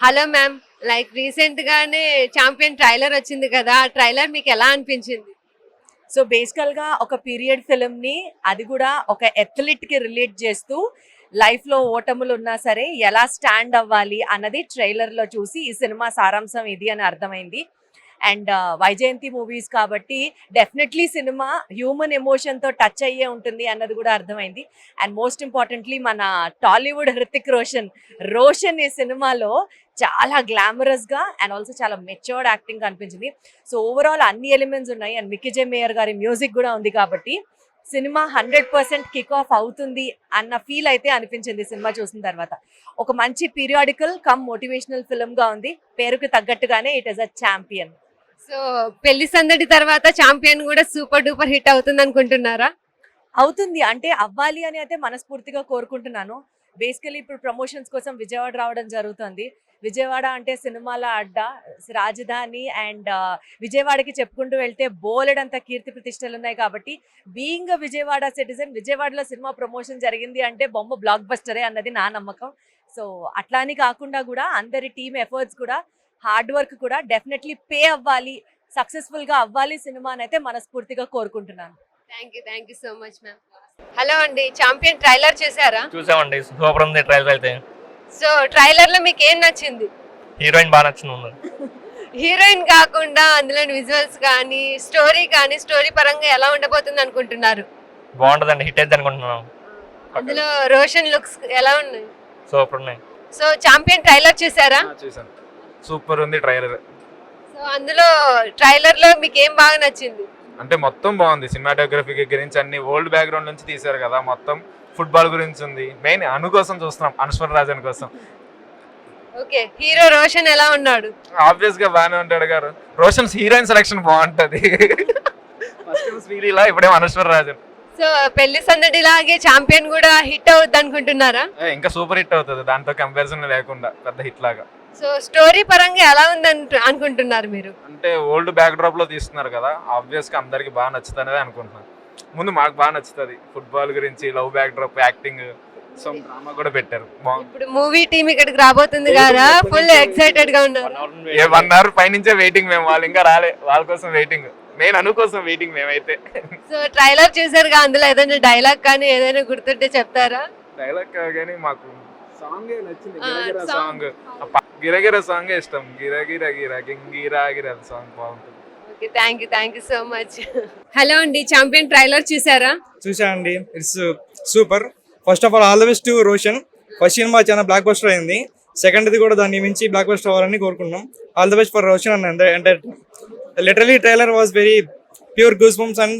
Hello ma'am, like recent గానే champion trailer వచ్చింది కదా, ఆ ట్రైలర్ మీకు ఎలా అనిపించింది? సో బేసికల్ గా ఒక పీరియడ్ ఫిల్మ్ ని, అది కూడా ఒక అథ్లీట్ కి రిలేట్ చేస్తూ లైఫ్ లో ఓటములు ఉన్నా సరే ఎలా స్టాండ్ అవ్వాలి అన్నది ట్రైలర్ లో చూసి ఈ సినిమా సారాంశం ఇది అని అర్థమైంది. అండ్ వైజయంతి మూవీస్ కాబట్టి డెఫినెట్లీ సినిమా హ్యూమన్ ఎమోషన్ తో టచ్ అయ్యే ఉంటుంది అన్నది కూడా అర్థమైంది. అండ్ మోస్ట్ ఇంపార్టెంట్లీ మన టాలీవుడ్ హృతిక్ రోషన్ ఈ సినిమాలో చాలా గ్లామరస్ గా అండ్ ఆల్సో చాలా మెచ్యూర్డ్ యాక్టింగ్ అనిపించింది. సో ఓవరాల్ అన్ని ఎలిమెంట్స్ ఉన్నాయి అండ్ మిక్కీ మేయర్ గారి మ్యూజిక్ కూడా ఉంది కాబట్టి సినిమా 100% కిక్ ఆఫ్ అవుతుంది అన్న ఫీల్ అయితే అనిపించింది సినిమా చూసిన తర్వాత. ఒక మంచి పీరియాడికల్ కమ్ మోటివేషనల్ ఫిల్మ్ గా ఉంది. పేరుకి తగ్గట్టుగానే it is a champion. So పెళ్లి సందడి తర్వాత చాంపియన్ కూడా సూపర్ డూపర్ హిట్ అవుతుంది అనుకుంటున్నారా? అవుతుంది అంటే అవ్వాలి అని అయితే మనస్ఫూర్తిగా కోరుకుంటున్నాను. బేసికలీ ఇప్పుడు ప్రమోషన్స్ కోసం విజయవాడ రావడం జరుగుతుంది. విజయవాడ అంటే సినిమాల అడ్డ, రాజధాని అండ్ విజయవాడకి చెప్పుకుంటూ వెళ్తే బోలెడంత కీర్తి ప్రతిష్టలు ఉన్నాయి కాబట్టి బీయింగ్ విజయవాడ సిటిజన్, విజయవాడలో సినిమా ప్రమోషన్ జరిగింది అంటే బొమ్మ బ్లాక్ బస్టరే అన్నది నా నమ్మకం. సో అట్లా అని కాకుండా కూడా అందరి టీమ్ ఎఫర్ట్స్ కూడా, హార్డ్ వర్క్ కూడా డెఫినెట్లీ పే అవ్వాలి, సక్సెస్ఫుల్ గా అవ్వాలి సినిమా అని అయితే మనస్ఫూర్తిగా కోరుకుంటున్నాను. Thank you so much ma'am. Hello అండి, చాంపియన్ ట్రైలర్ చూసారా? చూసామండి, సూపర్ ఉంది ట్రైలర్ అయితే. సో ట్రైలర్ లో మీకు ఏం నచ్చింది? హీరోయిన్ బాగా నచ్చింది. హీరోయిన్ కాకుండా అందులో విజువల్స్ కానీ స్టోరీ పరంగా ఎలా ఉండబోతుంది అనుకుంటున్నారు? బాగుంటదండి, హిట్ అయితే అనుకుంటున్నాను. అందులో రోషన్ లుక్స్ ఎలా ఉన్నాయి? సూపర్ ఉన్నాయి. సో చాంపియన్ ట్రైలర్ చూసారా? చూసాను, సూపర్ ఉంది ట్రైలర్. సో అందులో ట్రైలర్ లో మీకు ఏం బాగా నచ్చింది? అంటే మొత్తం బాగుంది, సినిమాటోగ్రఫీ గురించి అన్ని ఓల్డ్ బ్యాక్గ్రౌండ్ నుంచి తీశారు కదా, మొత్తం ఫుట్బాల్ గురించి ఉంది. మెయిన్ అను కోసం చూస్తున్నాం, అనశ్వర్ రాజన్ కోసం. ఓకే, హీరో రోషన్ ఎలా ఉన్నాడు? ఆబ్వియస్ గా బాగానే ఉంటాడు గారు. రోషన్ హీరోయిన్ సెలక్షన్ బాగుంటది. ఫస్ట్ శ్రీలీల, ఇప్పుడేమో అనశ్వర్ రాజన్. సో పెళ్లి సందడి లాగే చాంపియన్ కూడా హిట్ అవుద్ది అనుకుంటున్నారా? ఇంకా సూపర్ హిట్ అవుతుంది, దాంతో కంపారిజన్ లేకుండా పెద్ద హిట్ లాగా. సో స్టోరీ పరంగా ఎలా ఉంది అనుకుంటున్నారు మీరు? అంటే ఓల్డ్ బ్యాక్ డ్రాప్ లో తీస్తున్నారు కదా, ఆబ్వియస్ గా అందరికి బాగా నచ్చుతుంది అనుకుంటున్నాను. ముందు మాకు బాగా నచ్చుతుంది, ఫుట్బాల్ గురించి, love back drop, acting, so drama కూడా పెట్టారు. ఇప్పుడు మూవీ టీమ్ ఇక్కడికి రాబోతుంది కదా, ఫుల్ ఎక్సైటెడ్ గా ఉన్నారు. 1 hour పైనుంచే వెయిటింగ్ మేము, వాళ్ళు ఇంకా రాలే, వాళ్ళ కోసం వెయిటింగ్. నేను అను కోసం వెయిటింగ్ మేమైతే. సో ట్రైలర్ చూసారుగా, అందులో ఏదైనా డైలాగ్ కానీ ఏదైనా గుర్తుంటే చెప్తారా? డైలాగ్ కానీ మాకు సాంగ్ నచ్చింది, సాంగ్ గిరగిర సాంగ్ ఇష్టం. గిరగిర గిర గింగిరా గిర సాంగ్ బాగుంటుంది. Okay, thank you so much. Hello అండి, చాంపియన్ ట్రైలర్ చూసారా? చూసా అండి, it's super. First of all the best to Roshan. First cinema చాలా బ్లాక్ బస్టర్ అయింది, సెకండ్ది కూడా దాన్ని మించి బ్లాక్ బస్టర్ అవ్వాలని కోరుకున్నాం. All the best for Roshan and entire. Literally trailer was very pure goose bumps and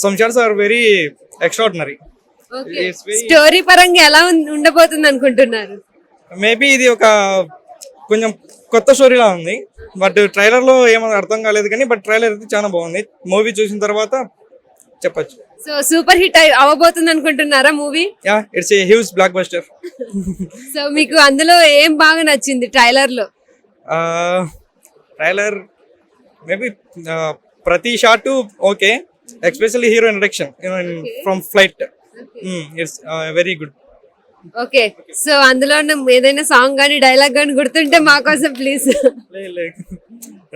some shots are very extraordinary. Story పరంగా ఎలా ఉండబోతుంది అనుకుంటున్నారు? మేబీ ఇది ఒక కొంచెం కొత్త స్టోరీలా ఉంది, బట్ ట్రైలర్ లో ఏమో అర్థం కాలేదు కానీ, బట్ ట్రైలర్ అయితే చాలా బాగుంది. మూవీ చూసిన తర్వాత చెప్పచ్చు. సో సూపర్ హిట్ అవ్వబోతుంది అనుకుంటున్నారా movie? Yeah, it's a huge block buster. So మీకు అందులో ఏం బాగా నచ్చింది ట్రైలర్ లో? ట్రైలర్ మేబీ ప్రతి shot okay, especially hero introduction from flight, it's very good. Okay, so అందులో ఏదైనా సాంగ్ కానీ డైలాగ్ కానీ గుర్తుంటే మా కోసం ప్లీజ్.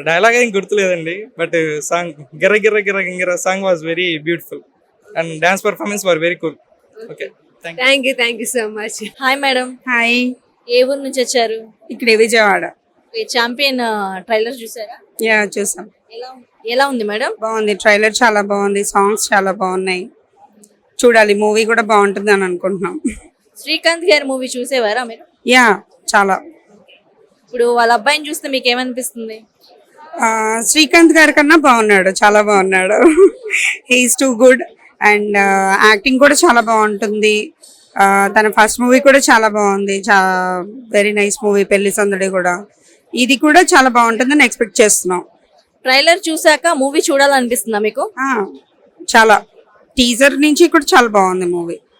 డైలాగ్ ఏం గుర్తులేదండి, బట్ సాంగ్ గిర్ర గిర్ర గిర్ర గింగిర song was very beautiful and dance performance were very cool. Okay, thank you so much. Hi madam. Hi, ఏ ఊరు నుంచి వచ్చారు? ఇక్కడ విజయవాడ. చాంపియన్ ట్రైలర్ చూసారా? యా, చూసాం. ఎలా ఉంది మేడం? బాగుంది, ట్రైలర్ చాలా బాగుంది, సాంగ్స్ చాలా బాగున్నాయి. చూడాలి, మూవీ కూడా బాగుంటుంది అని అనుకుంటున్నాం. శ్రీకాంత్ గారి మూవీ చూసేవారా మీరు? యా, చాలా. ఇప్పుడు వాళ్ళ అబ్బాయిని చూస్తే మీకు ఏమనిపిస్తుంది? శ్రీకాంత్ గారి కన్నా బాగున్నాడు, చాలా బాగున్నాడు. He's too good and acting కూడా చాలా బాగుంటుంది. తన ఫస్ట్ మూవీ కూడా చాలా బాగుంది, వెరీ నైస్ మూవీ. పెళ్లి సందడి కూడా, ఇది కూడా చాలా బాగుంటుందని ఎక్స్పెక్ట్ చేస్తున్నాం. ట్రైలర్ చూసాక మూవీ చూడాలనిపిస్తుందా మీకు? చాలా, టీజర్ నుంచి కూడా చాలా బాగుంది మూవీ.